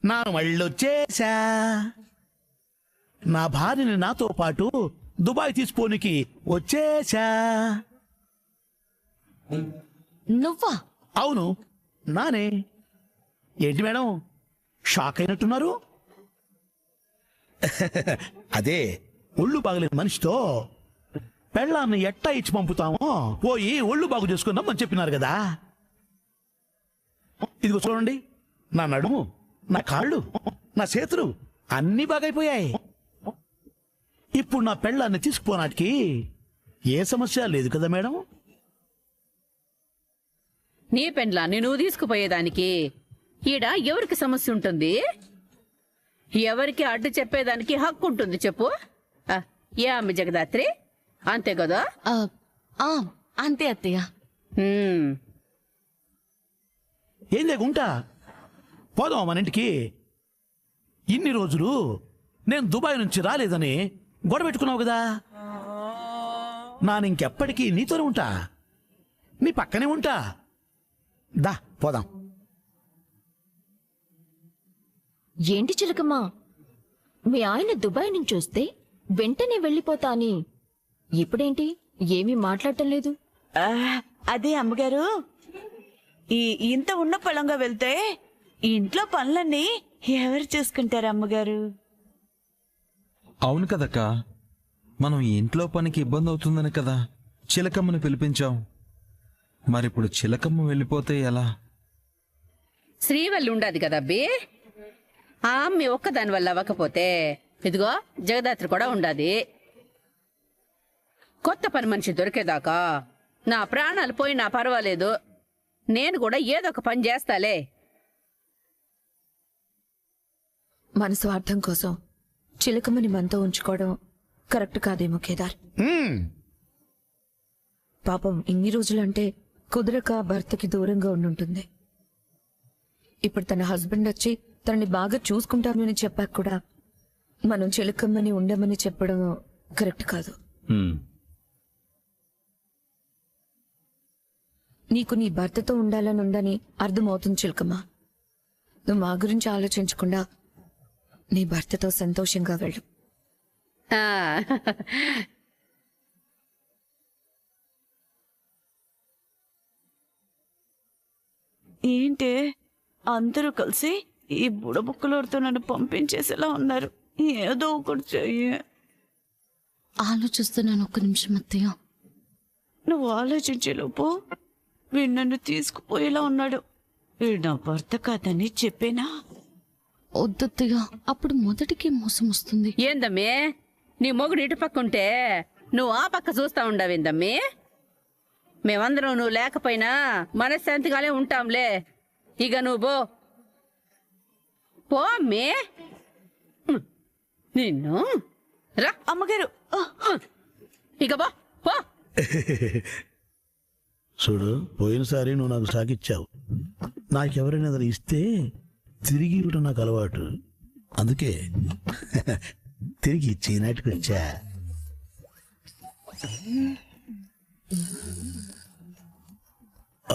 నా మళ్ళొచ్చేసా. నా భార్యని నాతో పాటు దుబాయ్ తీసుకోనికి వచ్చేసా. నువ్వా? అవును, నానే. ఏంటి మేడం, షాక్ అయినట్టున్నారు? అదే, ఒళ్ళు బాగలేని మనిషితో పెళ్ళాన్ని ఎట్టా ఇచ్చి పంపుతామో పోయి ఒళ్ళు బాగు చేసుకుందాం చెప్పినారు కదా. ఇదిగో చూడండి, నా నడుము, నా కాళ్ళు, నా చేతులు అన్నీ బాగైపోయాయి. ఇప్పుడు నా పెళ్ళాన్ని తీసుకుపోనాటికి ఏ సమస్య లేదు కదా మేడం. నీ పెండ్లాన్ని నువ్వు తీసుకుపోయేదానికి ఈడ ఎవరికి సమస్య ఉంటుంది? ఎవరికి అడ్డు చెప్పేదానికి హక్కు ఉంటుంది చెప్పు? ఏ అమ్మ జగదాత్రి, అంతే కదా? అంతే అత్తయ్య. ఏం లేకుంటా పోదాం మన ఇంటికి. ఇన్ని రోజులు నేను దుబాయ్ నుంచి రాలేదని గొడవ పెట్టుకున్నావు కదా. నానింకెప్పటికీ నీతోనే ఉంటా, నీ పక్కనే ఉంటా. దా పోదాం. ఏంటి చిలకమ్మా, మీ ఆయన దుబాయ్ నుంచి వస్తే వెంటనే వెళ్ళిపోతా అని ఇప్పుడేంటి ఏమీ మాట్లాడటం లేదు? అదే అమ్మగారు, ఇంత ఉన్న పొలంగా వెళ్తే ఇంట్లో పనులన్నీ ఎవరు చూసుకుంటారు అమ్మగారు? అవును కదక్క, మనం ఇంట్లో పనికి ఇబ్బంది అవుతుందని కదా చిలకమ్మని పిలిపించాం. మరిప్పుడు చిలకమ్మ వెళ్ళిపోతే ఎలా? శ్రీవల్లి ఉండదు కదా అబ్బి. ఆ అమ్మి ఒక్కదాని వల్ల అవ్వకపోతే ఇదిగో జగదాత్రి కూడా ఉండాది. కొత్త పని మనిషి దొరికేదాకా నా ప్రాణాలు పోయినా పర్వాలేదు, నేను కూడా ఏదో ఒక పని చేస్తాలే. మన స్వార్థం కోసం చిలకమ్మని మనతో ఉంచుకోవడం కరెక్ట్ కాదేమో కేదార్. పాపం ఇన్ని రోజులంటే కుదరక భర్తకి దూరంగా ఉండుంటుంది. ఇప్పుడు తన హస్బెండ్ వచ్చి తనని బాగా చూసుకుంటామని చెప్పాక కూడా మనం చిలకమ్మని ఉండమని చెప్పడం కరెక్ట్ కాదు. నీకు నీ భర్తతో ఉండాలని ఉందని అర్థమవుతుంది చిలకమ్మ. నువ్వు మా గురించి ఆలోచించకుండా నీ భర్తతో సంతోషంగా వెళ్ళు. ఏంటి అందరూ కలిసి ఈ బుడబుక్కలోడితో నన్ను పంపించేసేలా ఉన్నారు? ఏదో ఒకటి చెయ్యి. ఆలోచిస్తున్నాను, ఒక్క నిమిషం అత్తయ్య. నువ్వు ఆలోచించేలోపు వీడు నన్ను తీసుకుపోయేలా ఉన్నాడు. వీడు నా భర్త కాదని చెప్పేనా? వద్దత్తయ్య, అప్పుడు మొదటికి మోసం వస్తుంది. ఏందమ్మే, నీ మొగుడు ఇటు పక్క ఉంటే నువ్వు ఆ పక్క చూస్తా ఉండవేందమ్మే? మేమందరం నువ్వు లేకపోయినా మనశ్శాంతిగానే ఉంటాంలే. ఇక నువ్వు పో అమ్మే. నిన్ను రా అమ్మగారు. ఇక పో. చూడు, పోయినసారి నువ్వు నాకు సాకిచ్చావు. నాకెవరైనా ఏదైనా ఇస్తే తిరిగి ఇవ్వడం నాకు అలవాటు. అందుకే తిరిగి ఇచ్చేనాటికి వచ్చా.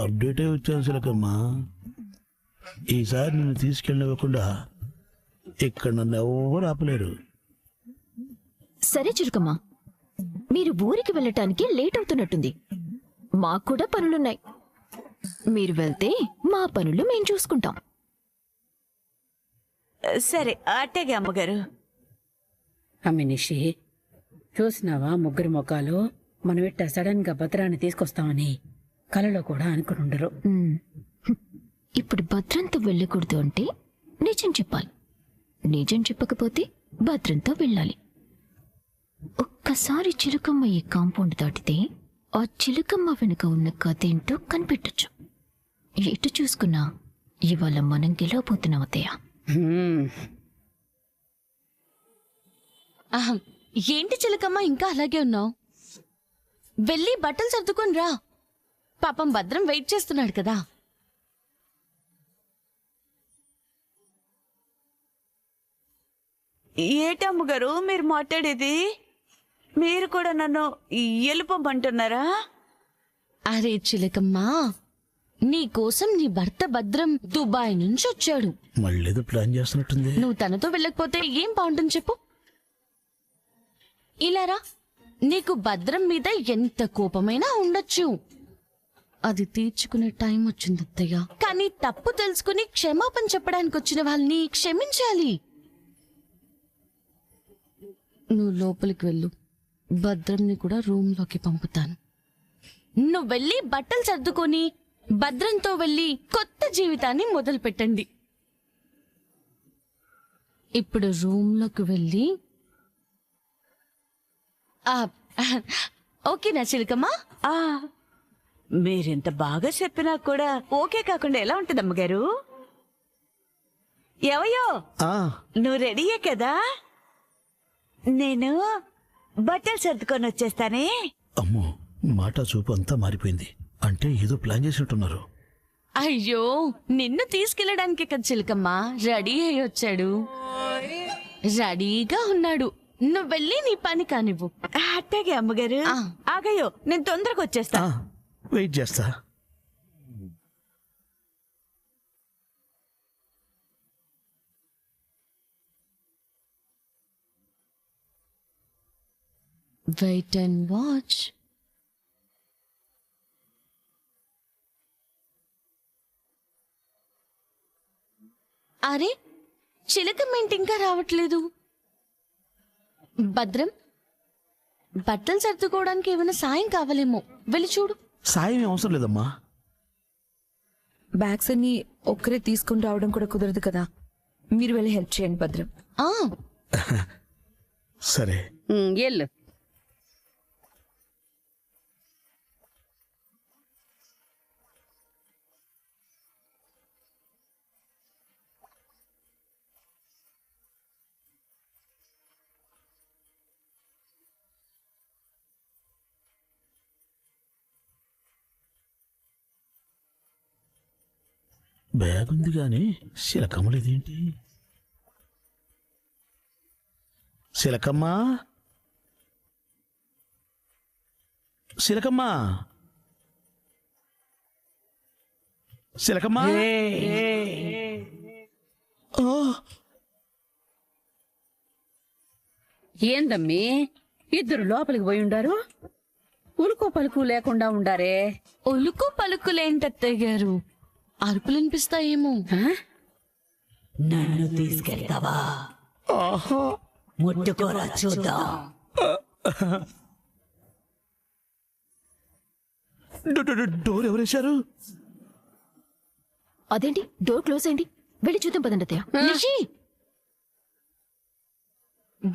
అప్డేటే వచ్చాను చిలకమ్మా. ఈసారి నిన్ను తీసుకెళ్ళనివ్వకుండా ఇక్కడ నన్ను ఎవరు ఆపలేరు. సరే చిలకమ్మా, మీరు ఊరికి వెళ్ళటానికి లేట్ అవుతున్నట్టుంది. మాకు కూడా పనులున్నాయి. మీరు వెళ్తే మా పనులు మేం చూసుకుంటాం. సరే అట్టగే అమ్మగారు. అమ్మినిషి, చూసినావా ముగ్గురి మొక్కలు మనం ఇట్ట సడన్ గా భద్రాన్ని తీసుకొస్తామని కలలో కూడా అనుకునుండరు. ఇప్పుడు భద్రంతో వెళ్ళకూడదు అంటే నిజం చెప్పాలి, నిజం చెప్పకపోతే భద్రంతో వెళ్ళాలి. ఒక్కసారి చిలకమ్మ ఈ కాంపౌండ్ దాటితే ఆ చిలకమ్మ వెనుక ఉన్న కథ ఏంటో కనిపెట్టచ్చు. ఎటు చూసుకున్నా ఇవాళ మనం గెలవబోతున్నాం అత్తయ్య. ఏంటి చిలకమ్మ ఇంకా అలాగే ఉన్నావు? వెళ్ళి బట్టలు సర్దుకొని రా. పాపం భద్రం వెయిట్ చేస్తున్నాడు కదా. ఏటమ్మగారు మీరు మాట్లాడేది? మీరు కూడా నన్ను వెళ్ళిపోమంటున్నారా? అరే చిలకమ్మ, నీ కోసం నీ భర్త భద్రం దుబాయ్ నుంచి వచ్చాడు. మళ్ళేదో ప్లాన్ చేస్తున్నట్టుంది. నువ్వు తనతో వెళ్ళకపోతే ఏం బాగుంటుంది చెప్పు. ఇలారా, నీకు భద్రం మీద ఎంత కోపమైనా ఉండొచ్చు, అది తీర్చుకునే టైం వచ్చింది అత్తయ్య. కానీ తప్పు తెలుసుకుని క్షమాపణ చెప్పడానికి వచ్చిన వాళ్ళని క్షమించాలి. నువ్వు లోపలికి వెళ్ళు, భద్రంని కూడా రూమ్లోకి పంపుతాను. నువ్వు వెళ్ళి బట్టలు సర్దుకొని భద్రంతో వెళ్ళి కొత్త జీవితాన్ని మొదలు పెట్టండి. ఇప్పుడు రూమ్లోకి వెళ్ళి ఓకేనా చిలకమ్మా? ఆ మీరెంత బాగా చెప్పినా కూడా ఓకే కాకుండా ఎలా ఉంటుంది అమ్మగారు? ఎవయో ఆ, నువ్వు రెడీయే కదా? నేను బట్టలు సర్దుకొని వచ్చేస్తానే. అమ్మో, మాట చూపు అంతా మారిపోయింది. అంటే ఏదో ప్లాన్ చేసినట్టున్నారు. అయ్యో, నిన్ను తీసుకెళ్ళడానికి కదా చిలకమ్మా రెడీ అయ్యి వచ్చాడు. రెడీగా ఉన్నాడు. నువ్వు వెళ్ళి నీ పని కానివ్వు. అట్టాగే అమ్మగారు. ఆ. ఆగయ్యో, నేను తొందరగా వచ్చేస్తా. ఆ, వెయిట్ చేస్తా. Wait and watch. అరే, చిలకమ్మేంటి ఇంకా రావట్లేదు? భద్రం, బట్టలు సర్దుకోవడానికి ఏమైనా సాయం కావాలేమో, వెళ్ళి చూడు. సాయం ఏం అవసరం లేదమ్మా. బ్యాగ్స్ అన్ని ఒక్కరే తీసుకుని రావడం కూడా కుదరదు కదా, మీరు వెళ్ళి హెల్ప్ చేయండి భద్రం. ఆ సరే. ఎల్లు. బ్యాగ్ ఉంది కానీ శిలకమ్మలేదేంటి? శిలకమ్మా, శిలకమ్మా, శిలకమ్మా. ఆ, ఏందమ్మీ ఇద్దరు లోపలికి పోయి ఉండారు? ఉలుకు పలుకు లేకుండా ఉండారే. ఒలుకు పలుకులేంటత్తయ్య గారు, అరుపులు వినిపిస్తాయేమో. నన్ను తీసుకెళ్తావా? ఆహా. ముట్టుకోరా చూద్దాం. డోర్ ఎవరేశారు? అదేంటి డోర్ క్లోజ్ అయింది? వెళ్ళి చూద్దాం పదండి అత్తయ్య. నిషి,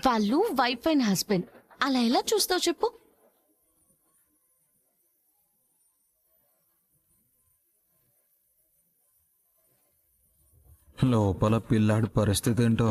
వాళ్ళు వైఫ్ అండ్ హస్బెండ్, అలా ఎలా చూస్తావు చెప్పు? లోపల పిల్లాడి పరిస్థితి ఏంటో.